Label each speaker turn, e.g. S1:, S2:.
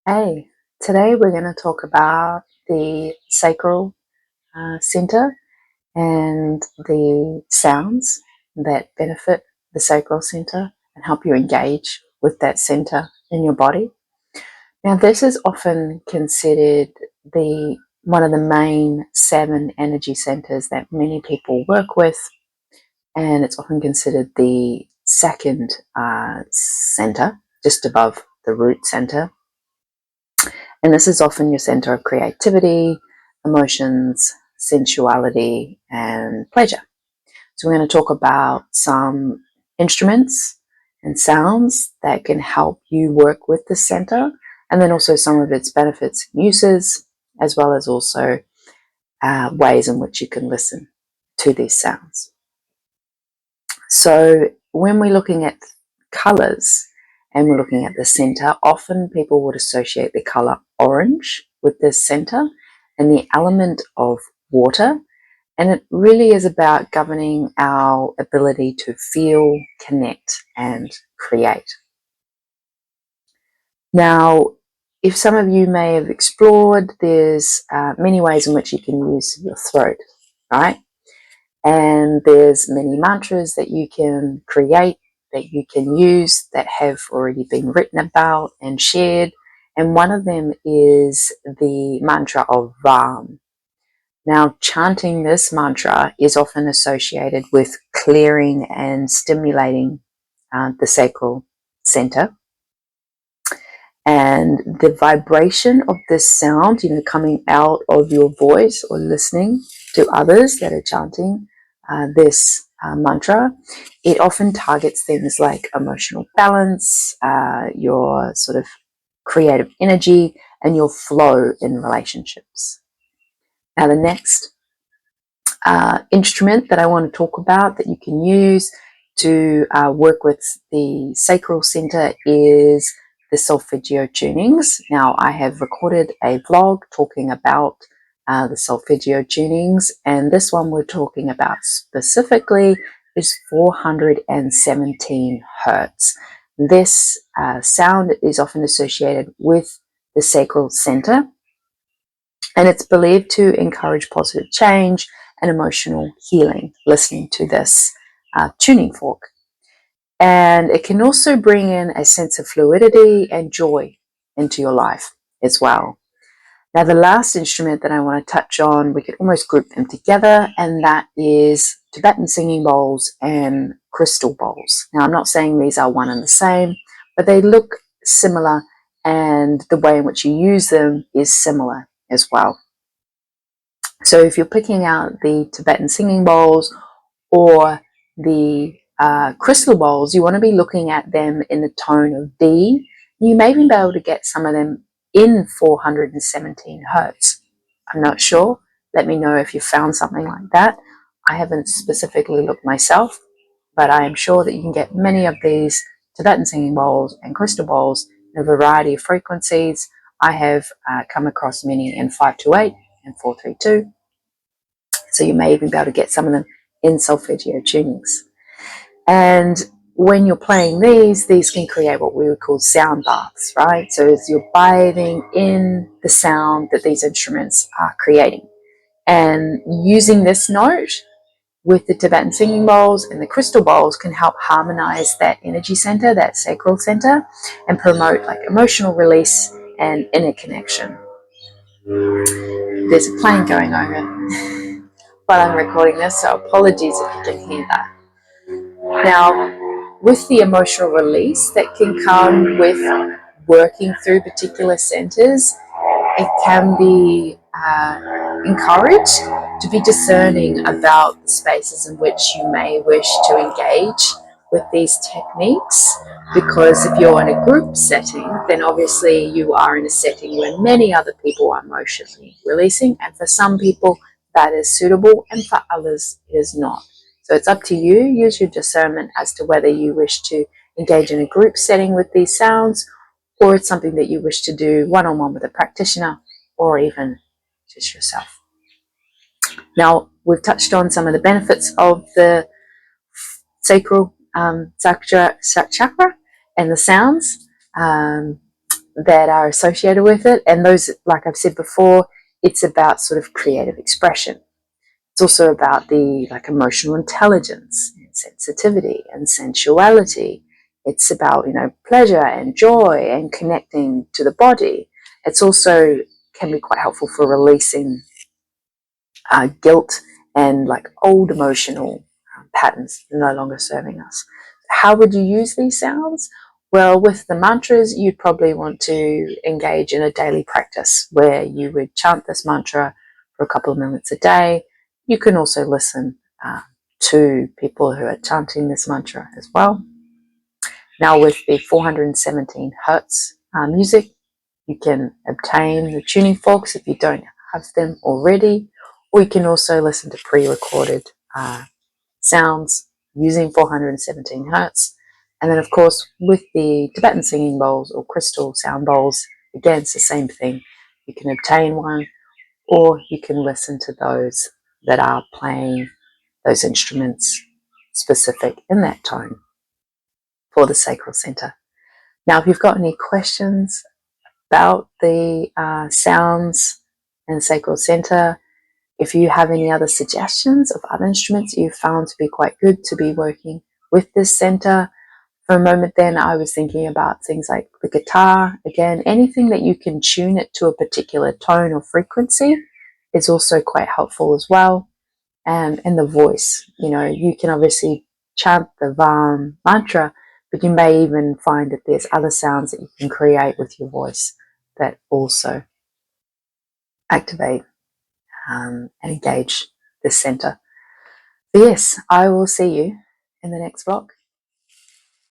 S1: Hey, today we're going to talk about the Sacral Center and the sounds that benefit the Sacral Center and help you engage with that center in your body. Now, this is often considered one of the main 7 energy centers that many people work with, and it's often considered the second center, just above the root center. And this is often your center of creativity, emotions, sensuality, and pleasure. So we're going to talk about some instruments and sounds that can help you work with the center, and then also some of its benefits and uses, as well as also ways in which you can listen to these sounds. So when we're looking at colors and we're looking at the center, often people would associate the color orange with this center and the element of water. And it really is about governing our ability to feel, connect, and create. Now, if some of you may have explored, there's many ways in which you can use your throat, right? And there's many mantras that you can create, that you can use, that have already been written about and shared. And one of them is the mantra of Vam. Now, chanting this mantra is often associated with clearing and stimulating the sacral center. And the vibration of this sound, coming out of your voice or listening to others that are chanting this mantra, it often targets things like emotional balance, your sort of creative energy, and your flow in relationships. Now, the next instrument that I want to talk about that you can use to work with the sacral center is the solfeggio tunings. Now, I have recorded a vlog talking about the solfeggio tunings, and this one we're talking about specifically is 417 hertz. This sound is often associated with the sacral center, and it's believed to encourage positive change and emotional healing, listening to this tuning fork. And it can also bring in a sense of fluidity and joy into your life as well. Now, the last instrument that I want to touch on, we could almost group them together, and that is Tibetan singing bowls and crystal bowls. Now, I'm not saying these are one and the same, but they look similar, and the way in which you use them is similar as well. So if you're picking out the Tibetan singing bowls or the crystal bowls, you want to be looking at them in the tone of D. You may even be able to get some of them in 417 hertz. I'm not sure. Let me know if you found something like that. I haven't specifically looked myself, but I am sure that you can get many of these Tibetan singing bowls and crystal bowls in a variety of frequencies. I have come across many in 528 and 432. So you may even be able to get some of them in solfeggio tunings. And when you're playing these can create what we would call sound baths, right? So as you're bathing in the sound that these instruments are creating. And using this note with the Tibetan singing bowls and the crystal bowls can help harmonize that energy center, that sacral center, and promote like emotional release and inner connection. There's a plane going over while I'm recording this, so apologies if you can hear that. Now, with the emotional release that can come with working through particular centers, it can be encouraged to be discerning about the spaces in which you may wish to engage with these techniques, because if you're in a group setting, then obviously you are in a setting where many other people are emotionally releasing, and for some people that is suitable and for others it is not. So it's up to you. Use your discernment as to whether you wish to engage in a group setting with these sounds, or it's something that you wish to do one-on-one with a practitioner, or even just yourself. Now, we've touched on some of the benefits of the sacral chakra and the sounds. that are associated with it. And those, like I've said before, it's about sort of creative expression. It's also about the like emotional intelligence and sensitivity and sensuality. It's about, pleasure and joy and connecting to the body. It's also can be quite helpful for releasing guilt and like old emotional patterns no longer serving us. How would you use these sounds? Well, with the mantras, you'd probably want to engage in a daily practice where you would chant this mantra for a couple of minutes a day. You can also listen to people who are chanting this mantra as well. Now, with the 417 hertz music, you can obtain the tuning forks if you don't have them already, or you can also listen to pre-recorded sounds using 417 hertz. And then, of course, with the Tibetan singing bowls or crystal sound bowls, again, it's the same thing. You can obtain one, or you can listen to those that are playing those instruments specific in that tone for the Sacral Center. Now, if you've got any questions about the sounds and Sacral Center, if you have any other suggestions of other instruments you've found to be quite good to be working with this center, for a moment then I was thinking about things like the guitar. Again, anything that you can tune it to a particular tone or frequency is also quite helpful as well. And the voice, you can obviously chant the Vam mantra, but you may even find that there's other sounds that you can create with your voice that also activate and engage this center. But yes, I will see you in the next vlog.